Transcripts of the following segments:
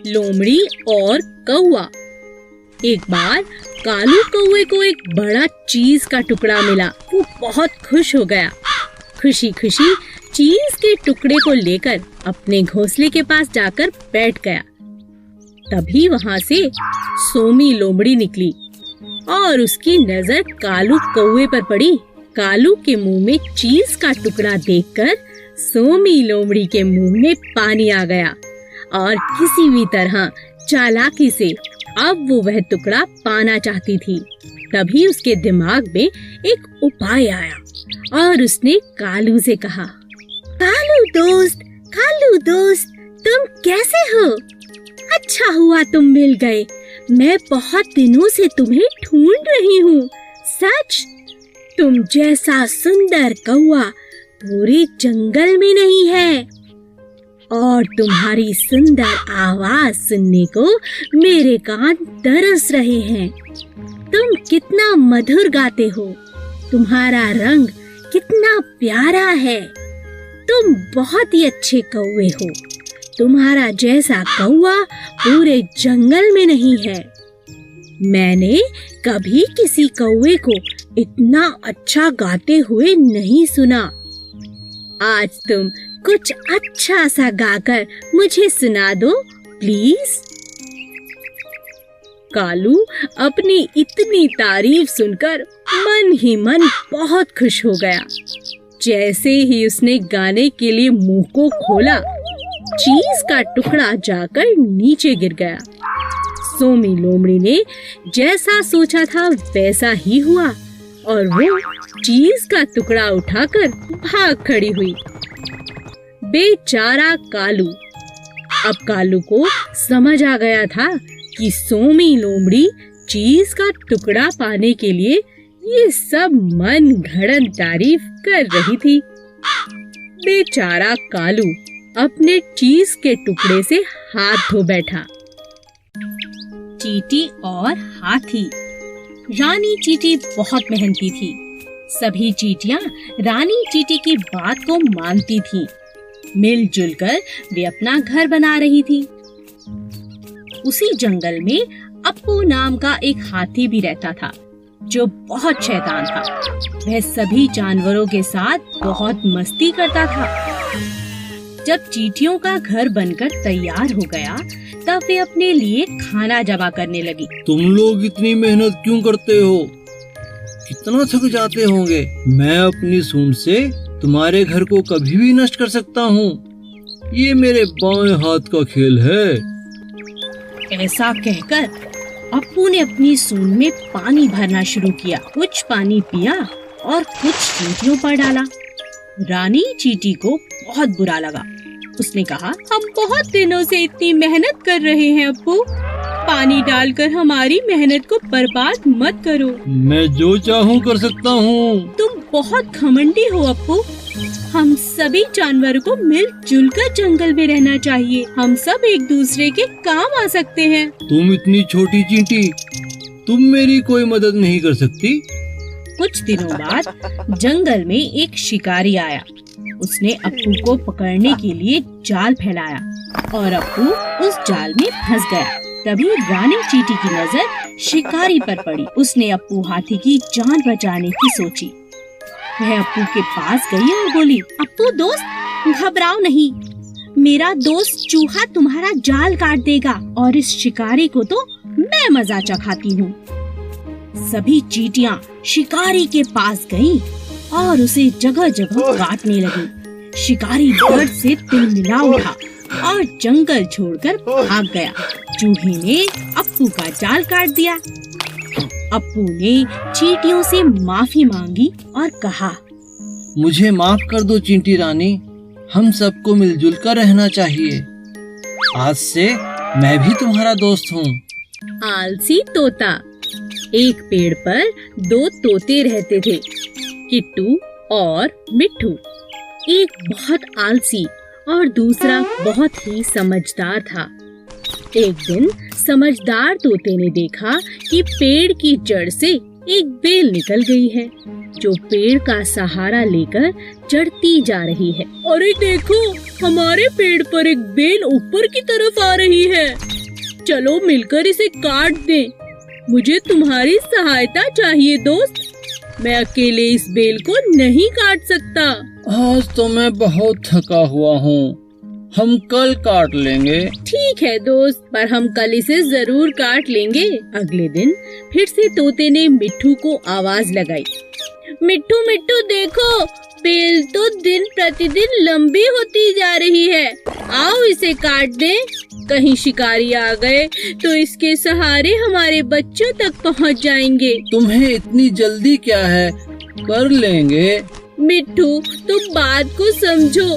लोमड़ी और कौवा। एक बार कालू कौवे को एक बड़ा चीज का टुकड़ा मिला। वो बहुत खुश हो गया। खुशी खुशी चीज के टुकड़े को लेकर अपने घोंसले के पास जाकर बैठ गया। तभी वहां से सोमी लोमड़ी निकली और उसकी नजर कालू कौवे पर पड़ी। कालू के मुंह में चीज का टुकड़ा देखकर सोमी लोमड़ी के मुंह में पानी आ गया और किसी भी तरह चालाकी से अब वो वह टुकड़ा पाना चाहती थी। तभी उसके दिमाग में एक उपाय आया और उसने कालू से कहा, कालू दोस्त, तुम कैसे हो? अच्छा हुआ तुम मिल गए। मैं बहुत दिनों से तुम्हें ढूंढ रही हूँ। सच, तुम जैसा सुंदर कौवा पूरे जंगल में नहीं है और तुम्हारी सुंदर आवाज सुनने को मेरे कान तरस रहे हैं। तुम कितना मधुर गाते हो, तुम्हारा रंग कितना प्यारा है। तुम बहुत ही अच्छे कौवे हो। तुम्हारा जैसा कौवा पूरे जंगल में नहीं है। मैंने कभी किसी कौवे को इतना अच्छा गाते हुए नहीं सुना। आज तुम कुछ अच्छा सा गाकर मुझे सुना दो प्लीज। कालू अपनी इतनी तारीफ सुनकर मन ही मन बहुत खुश हो गया। जैसे ही उसने गाने के लिए मुंह को खोला, चीज का टुकड़ा जाकर नीचे गिर गया। सोमी लोमड़ी ने जैसा सोचा था वैसा ही हुआ और वो चीज का टुकड़ा उठाकर भाग खड़ी हुई। बेचारा कालू। अब कालू को समझ आ गया था कि सोमी लोमड़ी चीज का टुकड़ा पाने के लिए ये सब मन घड़न तारीफ कर रही थी। बेचारा कालू अपने चीज के टुकड़े से हाथ धो बैठा। चींटी और हाथी। रानी चींटी बहुत मेहनती थी। सभी चींटियां रानी चींटी की बात को मानती थीं। मिलजुल कर वे अपना घर बना रही थी। उसी जंगल में अप्पू नाम का एक हाथी भी रहता था जो बहुत शैतान था। वह सभी जानवरों के साथ बहुत मस्ती करता था। जब चींटियों का घर बनकर तैयार हो गया तब वे अपने लिए खाना जमा करने लगी। तुम लोग इतनी मेहनत क्यों करते हो? कितना थक जाते होंगे। मैं अपनी सूंड से तुम्हारे घर को कभी भी नष्ट कर सकता हूँ। ये मेरे बाएं हाथ का खेल है। ऐसा कहकर अप्पू ने अपनी सूंड में पानी भरना शुरू किया। कुछ पानी पिया और कुछ चींटियों पर डाला। रानी चींटी को बहुत बुरा लगा। उसने कहा, हम बहुत दिनों से इतनी मेहनत कर रहे हैं अप्पू, पानी डालकर हमारी मेहनत को बर्बाद मत करो। मैं जो चाहूँ कर सकता हूँ। तुम बहुत घमंडी हो अप्पू। हम सभी जानवरों को मिलजुल कर जंगल में रहना चाहिए। हम सब एक दूसरे के काम आ सकते हैं। तुम इतनी छोटी चींटी, तुम मेरी कोई मदद नहीं कर सकती। कुछ दिनों बाद जंगल में एक शिकारी आया। उसने अप्पू को पकड़ने के लिए जाल फैलाया और अप्पू उस जाल में फंस गया। तभी रानी चींटी की नजर शिकारी पर पड़ी। उसने अप्पू हाथी की जान बचाने की सोची। वह अप्पू के पास गई और बोली, अप्पू दोस्त, घबराओ नहीं, मेरा दोस्त चूहा तुम्हारा जाल काट देगा और इस शिकारी को तो मैं मजा चखाती हूँ। सभी चींटियां शिकारी के पास गईं और उसे जगह जगह काटने लगी। शिकारी दर्द से तिलमिला उठा और जंगल छोड़कर भाग गया। चूहे ने अप्पू का जाल काट दिया। अप्पू ने चींटियों से माफी मांगी और कहा, मुझे माफ कर दो चींटी रानी, हम सबको मिलजुल कर रहना चाहिए। आज से मैं भी तुम्हारा दोस्त हूँ। आलसी तोता। एक पेड़ पर दो तोते रहते थे, किट्टू और मिट्ठू। एक बहुत आलसी और दूसरा बहुत ही समझदार था। एक दिन समझदार तोते ने देखा कि पेड़ की जड़ से एक बेल निकल गई है। जो पेड़ का सहारा लेकर चढ़ती जा रही है। अरे देखो, हमारे पेड़ पर एक बेल ऊपर की तरफ आ रही है। चलो मिलकर इसे काट दें। मुझे तुम्हारी सहायता चाहिए दोस्त। मैं अकेले इस बेल को नहीं काट सकता। आज तो मैं बहुत थका हुआ हूँ, हम कल काट लेंगे। ठीक है दोस्त, पर हम कल इसे जरूर काट लेंगे। अगले दिन फिर से तोते ने मिट्ठू को आवाज लगाई। मिट्ठू मिट्ठू देखो, बेल तो दिन प्रतिदिन लंबी होती जा रही है। आओ इसे काट दें। कहीं शिकारी आ गए तो इसके सहारे हमारे बच्चों तक पहुंच जाएंगे। तुम्हें इतनी जल्दी क्या है, कर लेंगे। मिट्ठू तुम बात को समझो,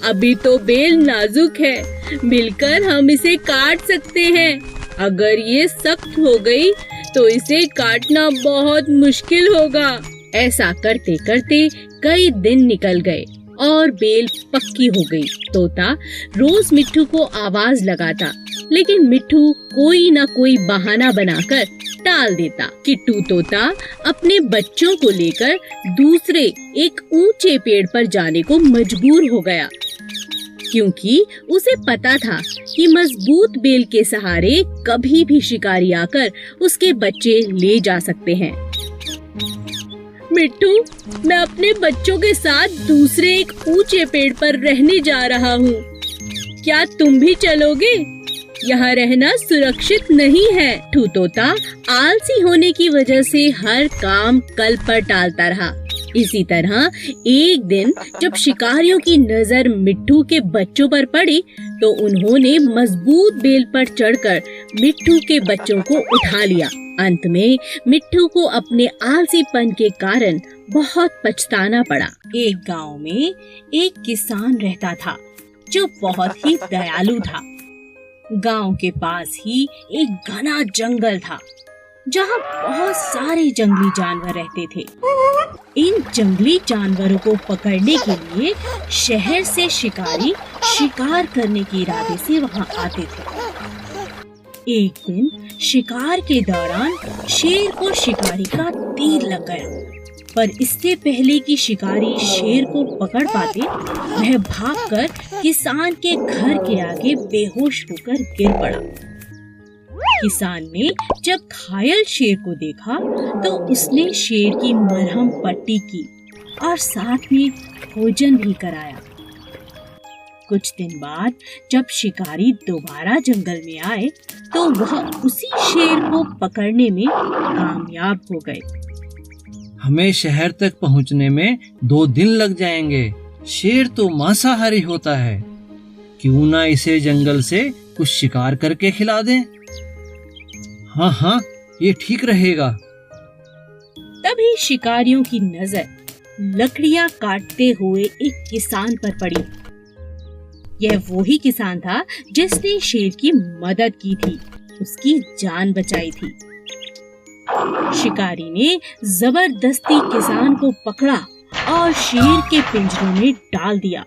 अभी तो बेल नाजुक है, मिलकर हम इसे काट सकते हैं। अगर ये सख्त हो गई तो इसे काटना बहुत मुश्किल होगा। ऐसा करते करते कई दिन निकल गए और बेल पक्की हो गई। तोता रोज मिट्ठू को आवाज लगाता, लेकिन मिट्ठू कोई न कोई बहाना बनाकर टाल देता। किट्टू तोता अपने बच्चों को लेकर दूसरे एक ऊंचे पेड़ पर जाने को मजबूर हो गया, क्योंकि उसे पता था कि मजबूत बेल के सहारे कभी भी शिकारी आकर उसके बच्चे ले जा सकते हैं। मिट्ठू, मैं अपने बच्चों के साथ दूसरे एक ऊंचे पेड़ पर रहने जा रहा हूँ। क्या तुम भी चलोगे? यहाँ रहना सुरक्षित नहीं है। मिट्ठू तोता आलसी होने की वजह से हर काम कल पर टालता रहा। इसी तरह एक दिन जब शिकारियों की नजर मिट्ठू के बच्चों पर पड़ी तो उन्होंने मजबूत बेल पर चढ़कर मिट्ठू के बच्चों को उठा लिया। अंत में मिट्ठू को अपने आलसीपन के कारण बहुत पछताना पड़ा। एक गांव में एक किसान रहता था जो बहुत ही दयालु था। गांव के पास ही एक घना जंगल था जहां बहुत सारे जंगली जानवर रहते थे। इन जंगली जानवरों को पकड़ने के लिए शहर से शिकारी शिकार करने के इरादे से वहां आते थे। एक दिन शिकार के दौरान शेर को शिकारी का तीर लग गया, पर इससे पहले कि शिकारी शेर को पकड़ पाते, वह भागकर किसान के घर के आगे बेहोश होकर गिर पड़ा। किसान ने जब घायल शेर को देखा तो उसने शेर की मरहम पट्टी की और साथ में भोजन भी कराया। कुछ दिन बाद जब शिकारी दोबारा जंगल में आए तो वह उसी शेर को पकड़ने में कामयाब हो गए। हमें शहर तक पहुंचने में 2 दिन लग जाएंगे। शेर तो मांसाहारी होता है, क्यों ना इसे जंगल से कुछ शिकार करके खिला दें। हाँ, ये ठीक रहेगा। तभी शिकारियों की नजर लकड़ियां काटते हुए एक किसान पर पड़ी। यह वही किसान था जिसने शेर की मदद की थी, उसकी जान बचाई थी। शिकारी ने जबरदस्ती किसान को पकड़ा और शेर के पिंजरे में डाल दिया।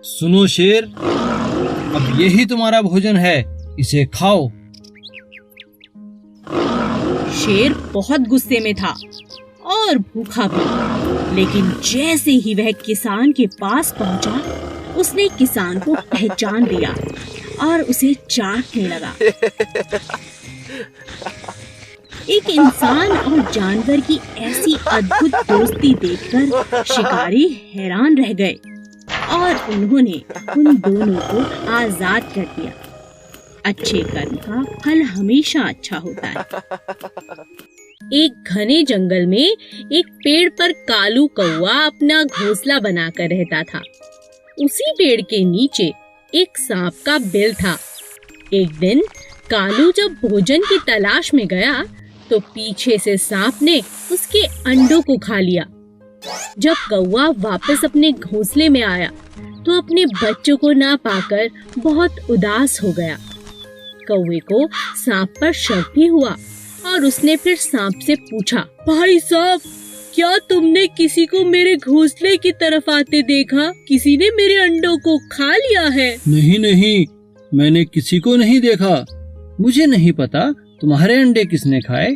सुनो शेर, अब यही तुम्हारा भोजन है, इसे खाओ। शेर बहुत गुस्से में था और भूखा भी, लेकिन जैसे ही वह किसान के पास पहुंचा, उसने किसान को पहचान लिया और उसे चाटने लगा। एक इंसान और जानवर की ऐसी अद्भुत दोस्ती देखकर शिकारी हैरान रह गए और उन्होंने उन दोनों को आजाद कर दिया। अच्छे कर्म का फल हमेशा अच्छा होता है। एक घने जंगल में एक पेड़ पर कालू कौवा अपना घोंसला बनाकर रहता था। उसी पेड़ के नीचे एक सांप का बिल था। एक दिन कालू जब भोजन की तलाश में गया तो पीछे से सांप ने उसके अंडों को खा लिया। जब कौवा वापस अपने घोंसले में आया तो अपने बच्चों को ना पाकर बहुत उदास हो गया। कौवे को सांप पर शक भी हुआ और उसने फिर सांप से पूछा, भाई सांप, क्या तुमने किसी को मेरे घोंसले की तरफ आते देखा? किसी ने मेरे अंडों को खा लिया है? नहीं, मैंने किसी को नहीं देखा। मुझे नहीं पता तुम्हारे अंडे किसने खाए।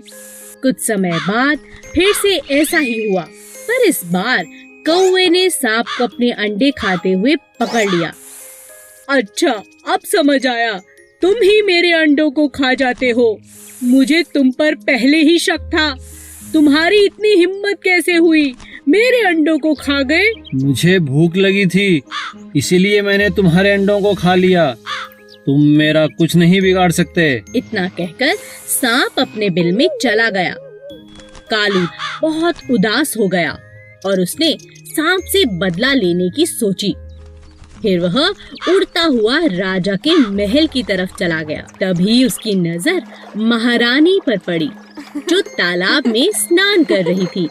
कुछ समय बाद फिर से ऐसा ही हुआ, पर इस बार कौवे ने सांप को अपने अंडे खाते हुए पकड़ लिया। अच्छा, अब समझ आया, तुम ही मेरे अंडों को खा जाते हो। मुझे तुम पर पहले ही शक था। तुम्हारी इतनी हिम्मत कैसे हुई, मेरे अंडों को खा गए? मुझे भूख लगी थी, इसीलिए मैंने तुम्हारे अंडों को खा लिया। तुम मेरा कुछ नहीं बिगाड़ सकते। इतना कहकर सांप अपने बिल में चला गया। कालू बहुत उदास हो गया और उसने सांप से बदला लेने की सोची। फिर वह उड़ता हुआ राजा के महल की तरफ चला गया। तभी उसकी नजर महारानी पर पड़ी, जो तालाब में स्नान कर रही थी।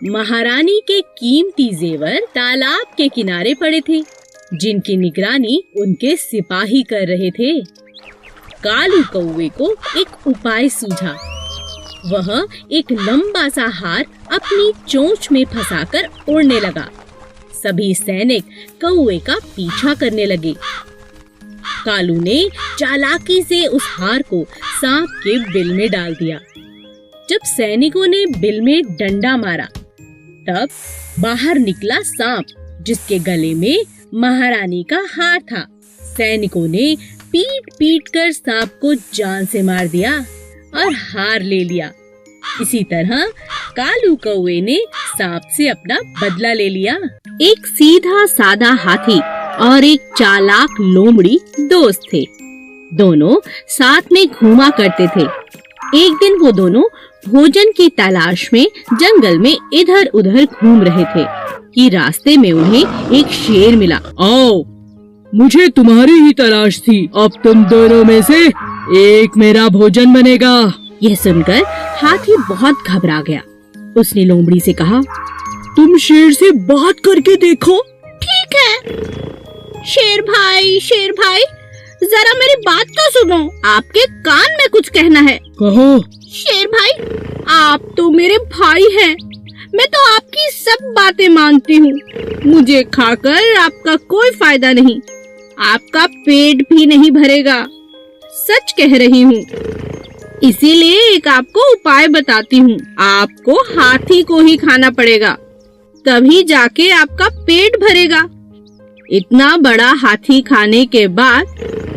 महारानी के कीमती जेवर तालाब के किनारे पड़े थे, जिनकी निगरानी उनके सिपाही कर रहे थे। कालू कौवे को एक उपाय सूझा। वह एक लंबा सा हार अपनी चोंच में फंसाकर उड़ने लगा। सभी सैनिक कौवे का पीछा करने लगे। कालू ने चालाकी से उस हार को सांप के बिल में डाल दिया। जब सैनिकों ने बिल में डंडा मारा, तब बाहर निकला सांप, जिसके गले में महारानी का हार था। सैनिकों ने पीट पीट कर सांप को जान से मार दिया और हार ले लिया। इसी तरह कालू कौवे ने सांप से अपना बदला ले लिया। एक सीधा सादा हाथी और एक चालाक लोमड़ी दोस्त थे। दोनों साथ में घूमा करते थे। एक दिन वो दोनों भोजन की तलाश में जंगल में इधर उधर घूम रहे थे कि रास्ते में उन्हें एक शेर मिला। आओ, मुझे तुम्हारी ही तलाश थी। अब तुम दोनों में से एक मेरा भोजन बनेगा। यह सुनकर हाथी बहुत घबरा गया। उसने लोमड़ी से कहा, तुम शेर से बात करके देखो। ठीक है। शेर भाई, जरा मेरी बात तो सुनो, आपके कान में कुछ कहना है। कहो। शेर भाई, आप तो मेरे भाई हैं। मैं तो आपकी सब बातें मानती हूँ। मुझे खाकर आपका कोई फायदा नहीं, आपका पेट भी नहीं भरेगा। सच कह रही हूँ। इसीलिए एक आपको उपाय बताती हूँ। आपको हाथी को ही खाना पड़ेगा, तभी जाके आपका पेट भरेगा। इतना बड़ा हाथी खाने के बाद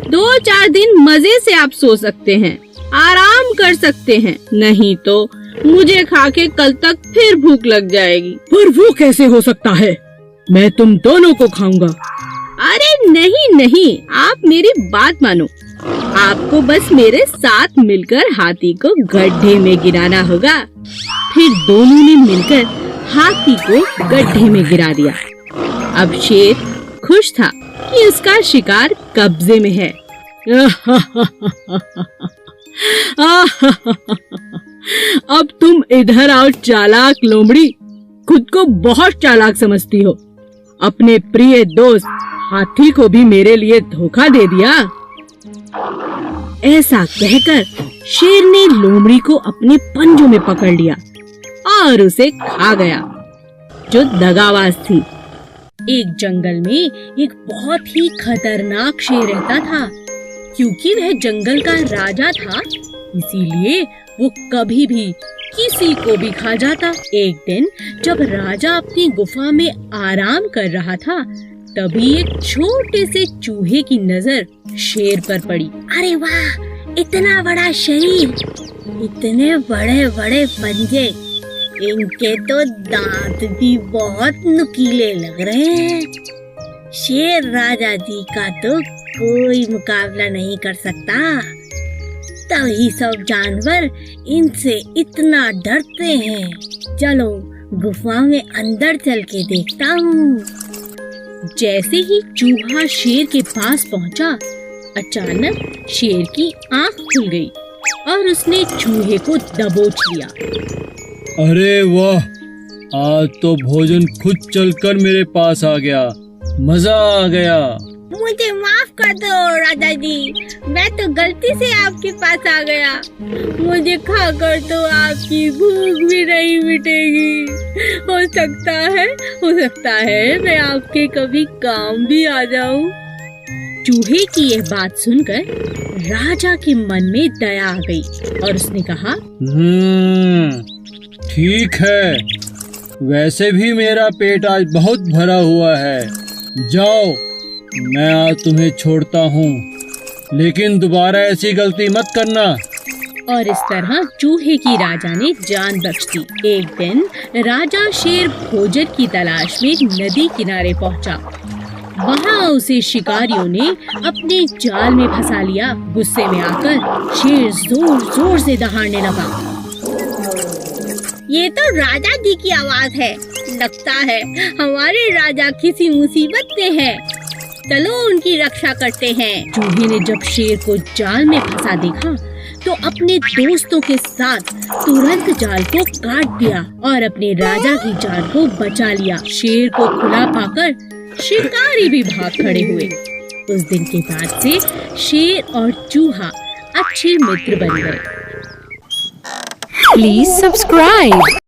2-4 दिन मजे से आप सो सकते हैं, आराम कर सकते हैं। नहीं तो मुझे खा के कल तक फिर भूख लग जाएगी। पर वो कैसे हो सकता है? मैं तुम दोनों को खाऊंगा। अरे नहीं, आप मेरी बात मानो। आपको बस मेरे साथ मिलकर हाथी को गड्ढे में गिराना होगा। फिर दोनों ने मिलकर हाथी को गड्ढे में गिरा दिया। अब शेर खुश था कि उसका शिकार कब्जे में है। अब तुम इधर आओ चालाक लोमड़ी। खुद को बहुत चालाक समझती हो। अपने प्रिय दोस्त हाथी को भी मेरे लिए धोखा दे दिया। ऐसा कहकर शेर ने लोमड़ी को अपने पंजों में पकड़ लिया और उसे खा गया, जो दगाबाज थी। एक जंगल में एक बहुत ही खतरनाक शेर रहता था। क्योंकि वह जंगल का राजा था, इसीलिए वो कभी भी किसी को भी खा जाता। एक दिन जब राजा अपनी गुफा में आराम कर रहा था, तभी एक छोटे से चूहे की नजर शेर पर पड़ी। अरे वाह, इतना बड़ा शरीर, इतने बड़े बड़े पंजे, इनके तो दांत भी बहुत नुकीले लग रहे हैं। शेर राजा जी का तो कोई मुकाबला नहीं कर सकता। तभी सब जानवर इनसे इतना डरते हैं। चलो गुफा में अंदर चल के देखता हूँ। जैसे ही चूहा शेर के पास पहुँचा, अचानक शेर की आँख खुल गई और उसने चूहे को दबोच लिया। अरे वाह, आज तो भोजन खुद चलकर मेरे पास आ गया। मजा आ गया। मुझे माफ कर दो राजा जी, मैं तो गलती से आपके पास आ गया। मुझे खाकर तो आपकी भूख भी नहीं मिटेगी। हो सकता है मैं आपके कभी काम भी आ जाऊं। चूहे की यह बात सुनकर राजा के मन में दया आ गई और उसने कहा, ठीक है, वैसे भी मेरा पेट आज बहुत भरा हुआ है। जाओ, मैं आज तुम्हें छोड़ता हूँ, लेकिन दोबारा ऐसी गलती मत करना। और इस तरह चूहे की राजा ने जान बख्श दी। एक दिन राजा शेर भोजन की तलाश में नदी किनारे पहुँचा। वहाँ उसे शिकारियों ने अपने जाल में फंसा लिया। गुस्से में आकर शेर जोर जोर से दहाड़ने लगा। ये तो राजा जी की आवाज है। लगता है हमारे राजा किसी मुसीबत में हैं। चलो उनकी रक्षा करते हैं। चूहे ने जब शेर को जाल में फंसा देखा तो अपने दोस्तों के साथ तुरंत जाल को काट दिया और अपने राजा की जान को बचा लिया। शेर को खुला पाकर शिकारी भी भाग खड़े हुए। उस दिन के बाद से शेर और चूहा अच्छे मित्र बन गए। Please subscribe.